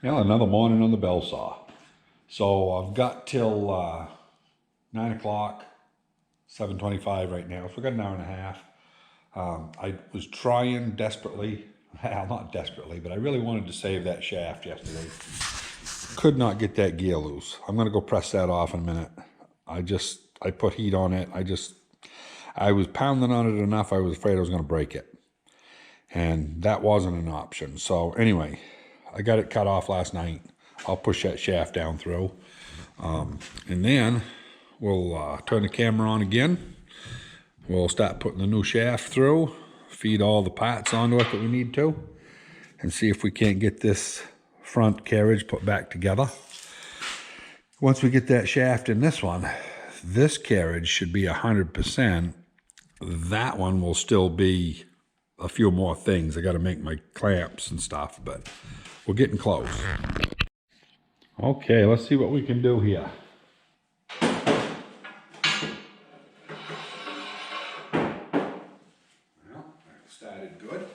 Yeah, another morning on the Belsaw. So I've got till 9 o'clock, 7:25 right now. So we got an hour and a half. I was trying desperately, well, not desperately, but I really wanted to save that shaft yesterday. Could not get that gear loose. I'm gonna go press that off in a minute. I put heat on it. I was pounding on it enough. I was afraid I was gonna break it. And that wasn't an option. So anyway, I got it cut off last night. I'll push that shaft down through. And then we'll turn the camera on again. We'll start putting the new shaft through, feed all the parts onto it that we need to, and see if we can't get this front carriage put back together. Once we get that shaft in this one, this carriage should be 100%. That one will still be a few more things. I got to make my clamps and stuff, but we're getting close. Okay, let's see what we can do here. Well, that started good.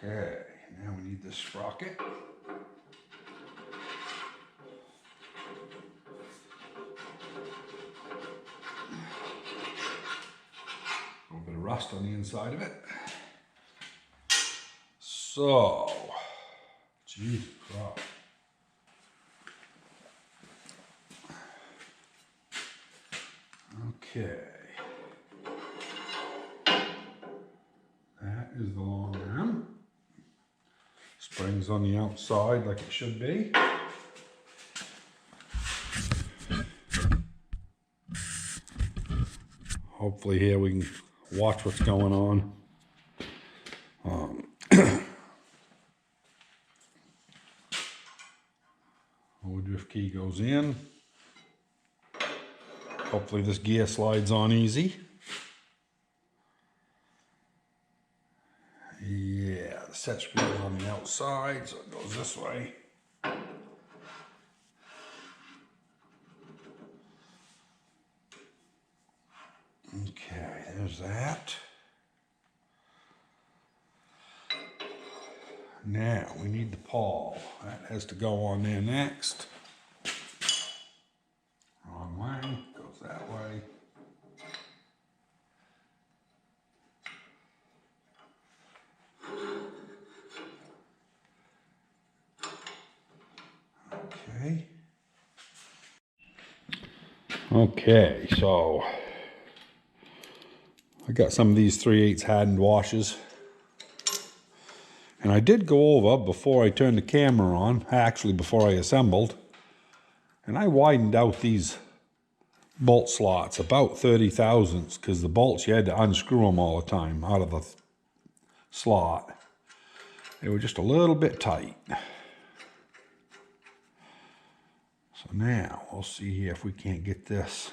Okay, now we need this sprocket. A little bit of rust on the inside of it. So, Jesus Christ. Okay. That is the long arm. Springs on the outside like it should be. Hopefully here we can watch what's going on. Drift key goes in. Hopefully this gear slides on easy. Yeah, the set screw is on the outside, so it goes this way. Okay, there's that. Now we need the pawl. That has to go on there next. Wrong way, goes that way. Okay. Okay, so I got some of these 3/8 hardened washers. And I did go over before I turned the camera on, actually before I assembled, and I widened out these bolt slots about 30 thousandths because the bolts, you had to unscrew them all the time out of the slot. They were just a little bit tight. So now we'll see here if we can't get this.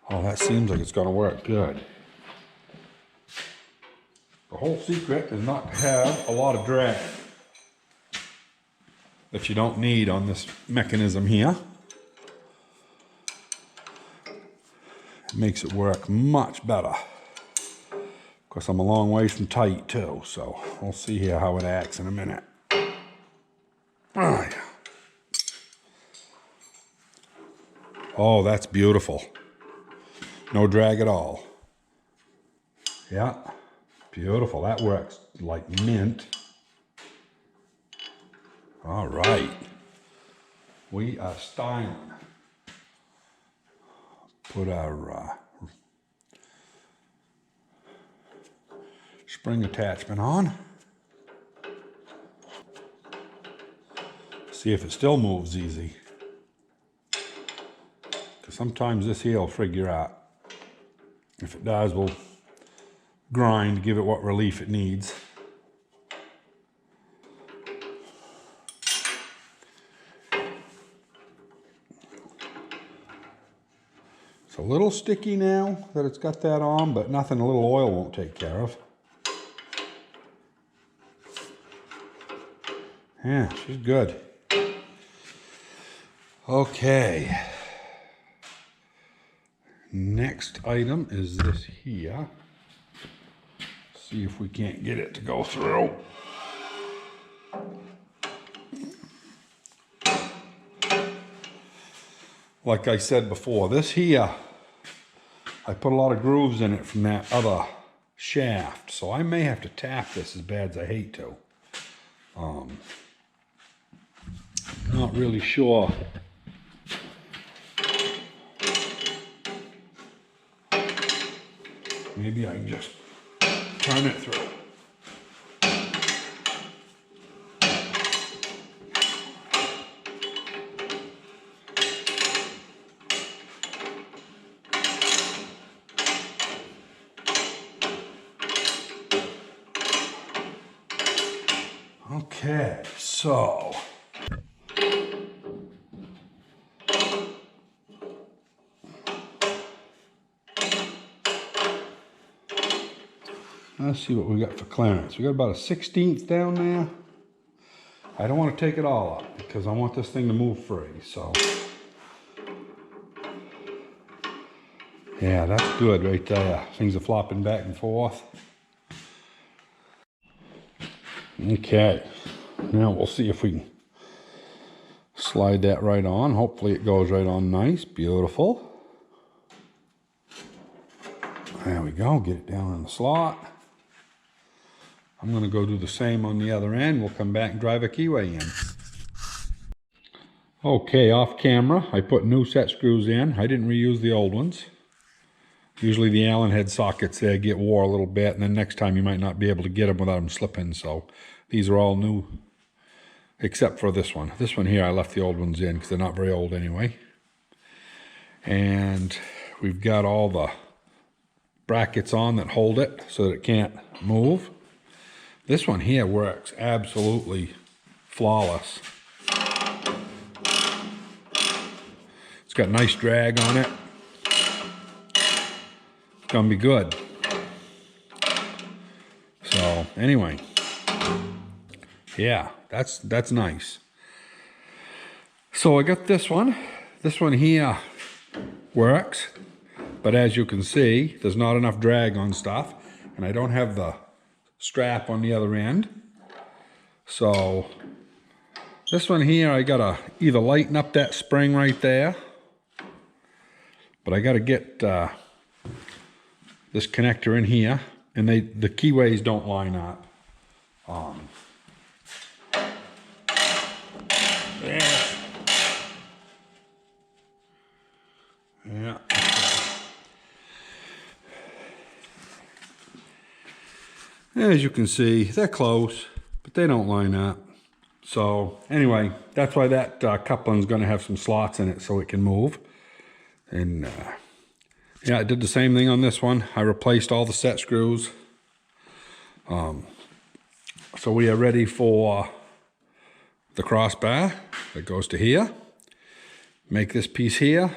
Oh, that seems like it's going to work good. The whole secret is not to have a lot of drag that you don't need on this mechanism here. It makes it work much better. Of course, I'm a long ways from tight too, so we'll see here how it acts in a minute. Oh, yeah. Oh, that's beautiful. No drag at all. Yeah. Beautiful, that works like mint. All right, we are styling. Put our spring attachment on. See if it still moves easy. Because sometimes this here will figure out. If it does, we'll grind, give it what relief it needs. It's a little sticky now that it's got that on, but nothing a little oil won't take care of. Yeah, she's good. Okay. Next item is this here. See if we can't get it to go through. Like I said before, this here, I put a lot of grooves in it from that other shaft, so I may have to tap this as bad as I hate to. Not really sure. Maybe I can just turn it through. Okay, so let's see what we got for clearance. We got about a 1/16 down there. I don't want to take it all up because I want this thing to move free, so. Yeah, that's good right there. Things are flopping back and forth. Okay, now we'll see if we can slide that right on. Hopefully it goes right on nice, beautiful. There we go, get it down in the slot. I'm going to go do the same on the other end. We'll come back and drive a keyway in. Okay, off camera, I put new set screws in. I didn't reuse the old ones. Usually the Allen head sockets there get wore a little bit, and then next time you might not be able to get them without them slipping. So these are all new, except for this one. This one here, I left the old ones in because they're not very old anyway. And we've got all the brackets on that hold it so that it can't move. This one here works absolutely flawless. It's got nice drag on it. It's gonna be good. So anyway, yeah, that's nice. So I got this one. This one here works, but as you can see, there's not enough drag on stuff, and I don't have the strap on the other end. So this one here, I gotta either lighten up that spring right there, but I gotta get this connector in here, and the keyways don't line up. Yeah. As you can see, they're close, but they don't line up. So anyway, that's why that coupling's going to have some slots in it so it can move. And yeah, I did the same thing on this one. I replaced all the set screws. So we are ready for the crossbar that goes to here. Make this piece here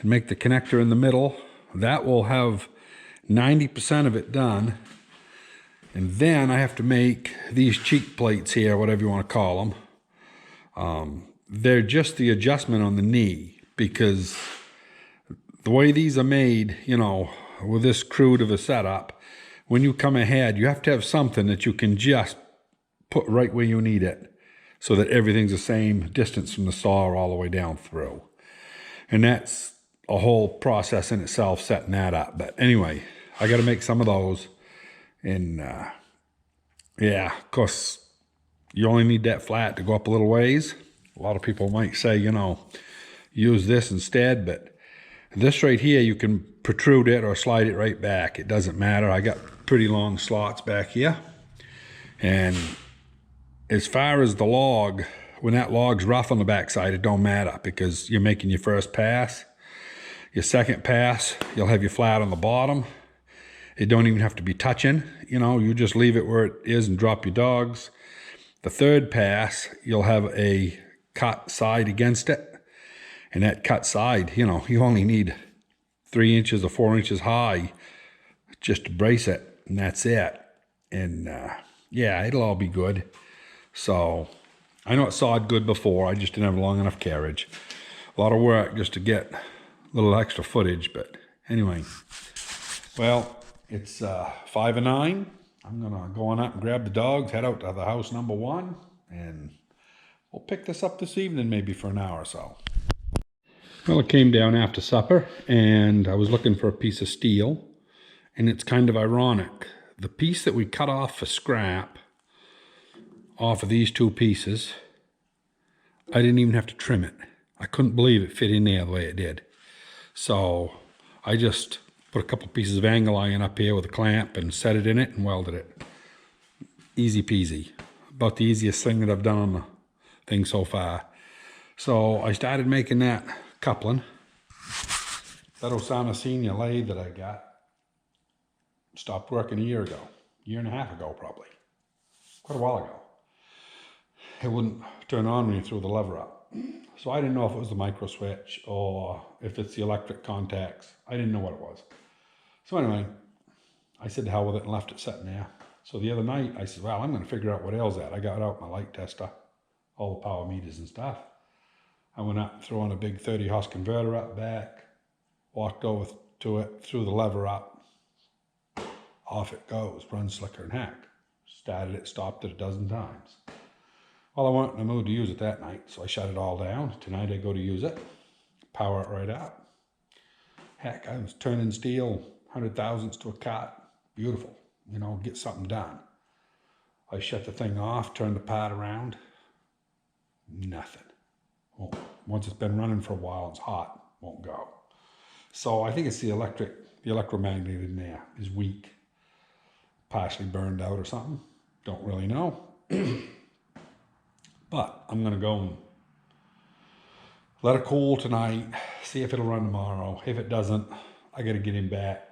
and make the connector in the middle. That will have 90% of it done. And then I have to make these cheek plates here, whatever you want to call them. They're just the adjustment on the knee, because the way these are made, you know, with this crude of a setup, when you come ahead, you have to have something that you can just put right where you need it so that everything's the same distance from the saw all the way down through. And that's a whole process in itself, setting that up. But anyway, I got to make some of those. And yeah, of course, you only need that flat to go up a little ways. A lot of people might say, you know, use this instead, but this right here, you can protrude it or slide it right back. It doesn't matter. I got pretty long slots back here. And as far as the log, when that log's rough on the backside, it don't matter because you're making your first pass. Your second pass, you'll have your flat on the bottom. It don't even have to be touching, you know, you just leave it where it is and drop your dogs. The third pass, you'll have a cut side against it. And that cut side, you know, you only need 3 inches or 4 inches high just to brace it, and that's it. And yeah, it'll all be good. So I know it sawed good before, I just didn't have long enough carriage. A lot of work just to get a little extra footage, but Anyway, well, it's 5 and 9. I'm gonna go on up and grab the dogs, head out to the house number 1, and we'll pick this up this evening maybe for an hour or so. Well, it came down after supper, and I was looking for a piece of steel, and it's kind of ironic. The piece that we cut off for scrap, off of these 2 pieces, I didn't even have to trim it. I couldn't believe it fit in there the way it did. So I just put a couple pieces of angle iron up here with a clamp and set it in it and welded it. Easy peasy. About the easiest thing that I've done on the thing so far. So I started making that coupling. That Osama Senior lathe that I got stopped working a year and a half ago probably. Quite a while ago. It wouldn't turn on when you threw the lever up. So I didn't know if it was the micro switch or if it's the electric contacts. I didn't know what it was. So anyway, I said to hell with it and left it sitting there. So the other night I said, well, I'm going to figure out what ails that. I got out my light tester, all the power meters and stuff. I went up, threw on a big 30 horse converter up back, walked over to it, threw the lever up, off it goes, runs slicker than heck. Started it, stopped it a dozen times. Well, I wasn't in the mood to use it that night, so I shut it all down. Tonight I go to use it, power it right up. Heck, I was turning steel 100 thousandths to a cut. Beautiful, you know, get something done. I shut the thing off, turned the part around. Nothing. Well, once it's been running for a while, it's hot, won't go. So I think it's the electromagnet in there is weak. Partially burned out or something. Don't really know. But I'm going to go and let it cool tonight, see if it'll run tomorrow. If it doesn't, I got to get him back.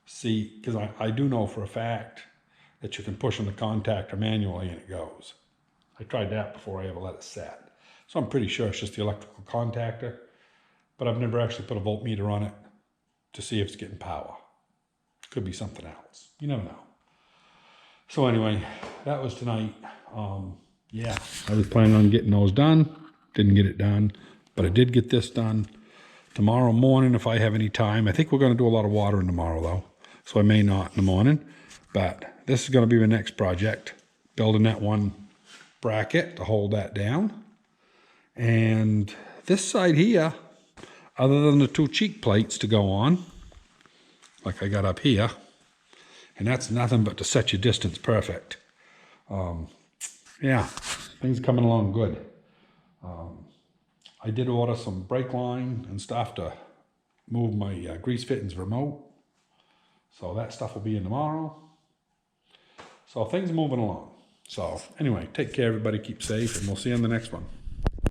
See, because I do know for a fact that you can push on the contactor manually and it goes. I tried that before I ever let it set. So I'm pretty sure it's just the electrical contactor, but I've never actually put a voltmeter on it to see if it's getting power. Could be something else. You never know. So anyway, that was tonight. Yeah, I was planning on getting those done. Didn't get it done, but I did get this done. Tomorrow morning, if I have any time, I think we're going to do a lot of watering tomorrow though, so I may not in the morning, but this is going to be the next project, building that one bracket to hold that down. And this side here, other than the 2 cheek plates to go on, like I got up here, and that's nothing but to set your distance perfect. Yeah, things coming along good. I did order some brake line and stuff to move my grease fittings remote. So that stuff will be in tomorrow. So things are moving along. So anyway, take care everybody, keep safe, and we'll see you on the next one.